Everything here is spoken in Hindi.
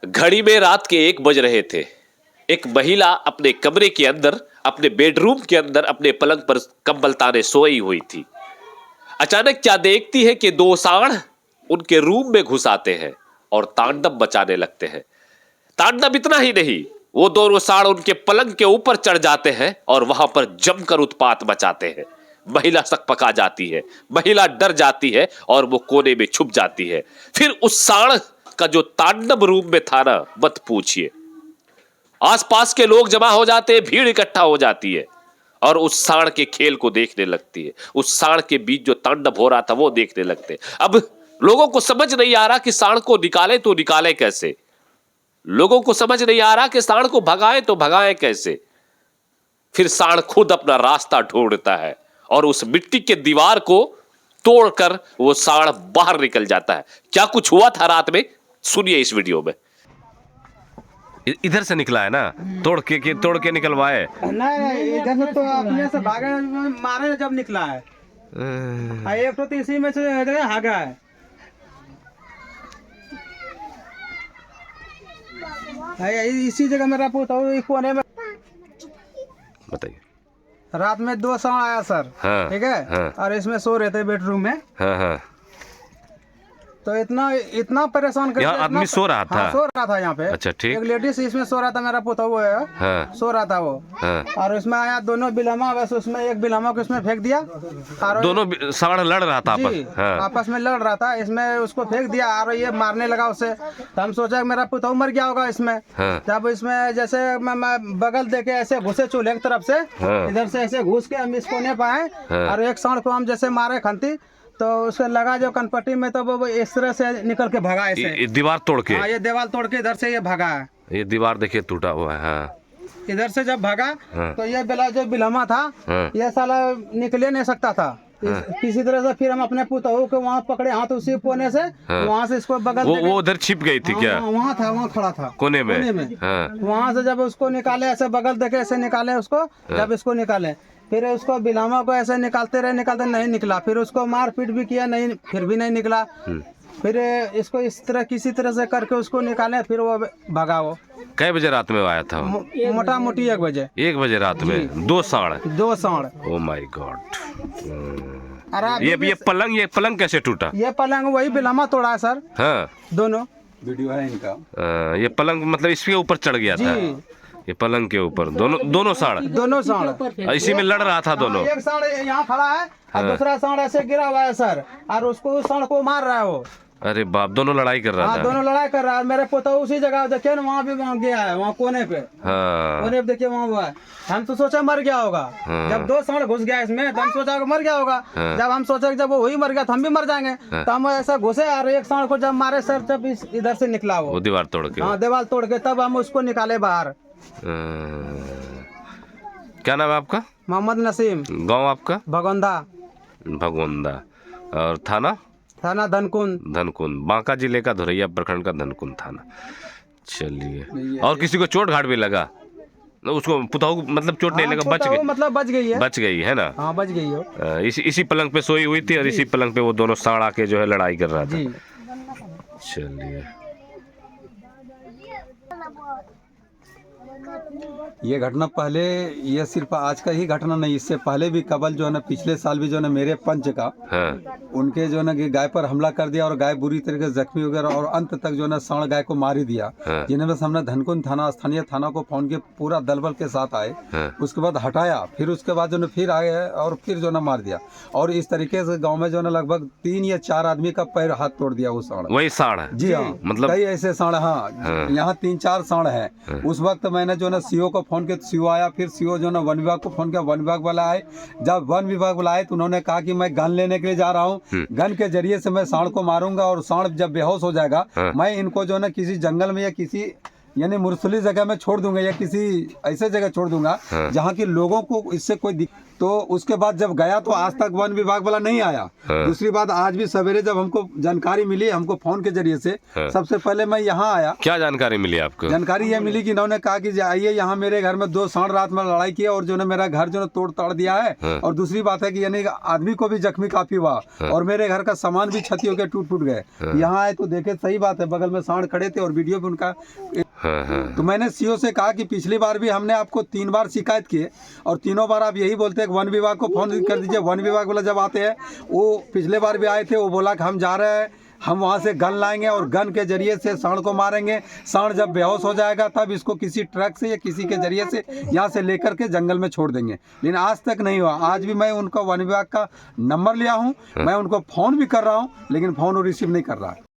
घड़ी में रात के 1 बज रहे थे। एक महिला अपने कमरे के अंदर, अपने बेडरूम के अंदर अपने पलंग पर कंबल ताने सोई हुई थी। अचानक क्या देखती है कि 2 सांड उनके रूम में घुस आते हैं और तांडव मचाने लगते हैं। तांडव इतना ही नहीं, वो दोनों सांड उनके पलंग के ऊपर चढ़ जाते हैं और वहां पर जमकर उत्पात मचाते हैं। महिला सकपका जाती है, महिला डर जाती है और वो कोने में छुप जाती है। फिर उस सांड का जो तांडव रूम में था ना, मत पूछिए। आसपास के लोग जमा हो जाते हैं, भीड़ इकट्ठा हो जाती है और उस सांड के खेल को देखने लगती है। उस सांड के बीच जो तांडव हो रहा था वो देखने लगते हैं। अब लोगों को समझ नहीं आ रहा कि सांड को निकाले तो निकाले कैसे। लोगों को समझ नहीं आ रहा कि सांड को भगाए तो भगाए कैसे। फिर सांड खुद अपना रास्ता ढूंढता है और उस मिट्टी के दीवार को तोड़कर वो सांड बाहर निकल जाता है। क्या कुछ हुआ था रात में, सुनिए इस वीडियो में। इधर से निकला है ना, तोड़ के निकलवाए। नहीं, इधर से तो अपने से भागे मारे जब निकला है। एक तो इसी में से भागा है। इसी जगह मेरा पोता कोने में। बताइए। रात में 2 सांड आया सर। हाँ, ठीक है। हाँ, और इसमें सो रहे थे बेडरूम में। हाँ, हाँ। तो इतना परेशान कर यहाँ आदमी सो रहा था। हाँ, सो रहा था यहाँ पे। अच्छा, ठीक। एक लेडीज इसमें सो रहा था, मेरा पोता वो है। हाँ, सो रहा था वो। हाँ। और उसमें आया दोनों बिलमा, बस उसमें एक बिलमा को इसमें फेंक दिया। और दोनों सांड लड़ रहा था जी, आपस। हाँ। आपस में लड़ रहा था। इसमें उसको फेंक दिया और ये मारने लगा उसे। तो हम सोचा मेरा पुतौ मर गया होगा इसमें। हाँ। जब इसमें जैसे मैं बगल देके ऐसे घुसे चूल्हे की तरफ से। हाँ। इधर से ऐसे घुस के हम इसको नहीं पाए। हाँ। और एक सांड को हम जैसे मारे खंती, तो उसके लगा जो कनपट्टी में, तो वो इस तरह से निकल के भागा ऐसे। ये दीवार तोड़ के। हाँ, ये दीवार तोड़ के इधर से ये भागा है। ये दीवार देखिए टूटा हुआ है। हाँ। इधर से जब भागा। हाँ। तो ये जो बिलमा था। हाँ। ये साला निकले नहीं सकता था। किसी तरह से फिर हम अपने पुतहू को वहाँ पकड़े हाथ उसी कोने से। हाँ। वहाँ से इसको बगल वो उधर छिप गई थी क्या? वहाँ था, वहाँ खड़ा था कोने में। हाँ। वहाँ से जब उसको निकाले, ऐसे बगल देके ऐसे निकाले उसको। जब इसको निकाले, फिर उसको बिलामा को ऐसे निकालते रहे, नहीं निकला। फिर उसको मार पीट भी किया, नहीं, फिर भी नहीं निकला। फिर इसको इस तरह किसी तरह से करके उसको निकाले, फिर वो भगा। वो कै बजे रात में आया था? मोटा मोटी 1 बजे। 1 बजे रात में 2 सांड। 2 सांड। Oh my God. ये ये पलंग कैसे टूटा? ये पलंग वही बिलामा तोड़ा है सर। हाँ। दोनों वीडियो है इनका। ये पलंग मतलब इसके ऊपर चढ़ गया था। ये पलंग के ऊपर दोनों सांड इसी में लड़ रहा था दोनों। एक सांड यहाँ खड़ा है और दूसरा सांड ऐसे गिरा हुआ है सर, और उसको उस सांड को मार रहा है वो। अरे बाप, दोनों लड़ाई कर रहा था। दोनों लड़ाई कर रहा है। मेरे पोता उसी जगह देखिए ना, वहाँ भी वहाँ गया है, वहाँ कोने पे। हाँ। कोने पे देखिए वहाँ हुआ है। हम तो सोचा मर गया होगा। जब 2 सांड घुस गया इसमें, तो हम सोचा मर गया होगा। जब हम सोचा जब वो वही मर गया तो हम भी मर जाएंगे। तो हम ऐसा घुसे और एक सांड को जब मारे सर, तब इधर से निकला वो दीवार तोड़ के। हाँ, दीवार तोड़ के तब हम उसको निकाले बाहर। क्या नाम है आपका? मोहम्मद नसीम। गांव आपका? भगोंदा। और थाना धनकुन। बांका जिले का धोरैया प्रखंड का धनकुन थाना। चलिए, और किसी को चोट घाट भी लगा? उसको पुताऊ मतलब चोट नहीं लगा, बच गई? मतलब बच गई है ना? हाँ, बच गई हो। इसी पलंग पे सोई हुई थी और इसी पलंग पे वो दोनों सांड आके जो है लड़ाई कर रहा था। चलिए, ये घटना पहले, ये सिर्फ आज का ही घटना नहीं, इससे पहले भी कबल जो है ना, पिछले साल भी जो है ना, मेरे पंच का। हाँ। उनके जो है ना गाय पर हमला कर दिया और गाय बुरी तरीके से जख्मी हो गया और अंत तक जो है ना सांड गाय को मार ही दिया। हाँ। जिन्हें बस हमने धनकुन थाना, स्थानीय थाना को फोन के पूरा दलबल के साथ आए। हाँ। उसके बाद हटाया, फिर उसके बाद जो है फिर आए और फिर जो है ना मार दिया। और इस तरीके से गाँव में जो है ना लगभग 3 या 4 आदमी का पैर हाथ तोड़ दिया वो सांड। वही सांड? जी हाँ, मतलब कई ऐसे सांड। हाँ, यहाँ 3-4 सांड है। उस वक्त मैंने जो है ना सीओ को फोन किया, सीओ आया। फिर सीओ जो है ना वन विभाग को फोन किया, वन विभाग वाला आए। जब वन विभाग वाला आए तो उन्होंने कहा कि मैं गन लेने के लिए जा रहा हूँ, गन के जरिए से मैं सांड को मारूंगा और सांड जब बेहोश हो जाएगा, मैं इनको जो है ना किसी जंगल में या किसी यानी मुरसली जगह में छोड़ दूंगा या किसी ऐसे जगह छोड़ दूंगा जहाँ की लोगों को इससे कोई तो उसके बाद जब गया तो आज तक वन विभाग वाला नहीं आया। दूसरी बात, आज भी सवेरे जब हमको जानकारी मिली, हमको फोन के जरिए से, सबसे पहले मैं यहाँ आया। क्या जानकारी मिली आपको? जानकारी ये मिली कि इन्होंने कहा कि आइए यहाँ मेरे घर में 2 सांड रात में लड़ाई किया और जो ने मेरा घर जो ने तोड़ ताड़ दिया है। और दूसरी बात है कि यानी आदमी को भी जख्मी काफी हुआ और मेरे घर का सामान भी क्षति हो गया, टूट फूट गए। यहाँ आए तो देखे, सही बात है, बगल में सांड खड़े थे और वीडियो भी उनका। तो मैंने सीओ से कहा कि पिछली बार भी हमने आपको 3 बार शिकायत की और तीनों बार आप यही बोलते हैं कि वन विभाग को फोन कर दीजिए। वन विभाग वाला जब आते हैं, वो पिछले बार भी आए थे, वो बोला कि हम जा रहे हैं, हम वहाँ से गन लाएंगे और गन के जरिए से सांड को मारेंगे। सांड जब बेहोश हो जाएगा तब इसको किसी ट्रक से या किसी के जरिए से यहाँ से लेकर के जंगल में छोड़ देंगे। लेकिन आज तक नहीं हुआ। आज भी मैं उनका वन विभाग का नंबर लिया हूँ, मैं उनको फ़ोन भी कर रहा हूँ, लेकिन फ़ोन वो रिसीव नहीं कर रहा है।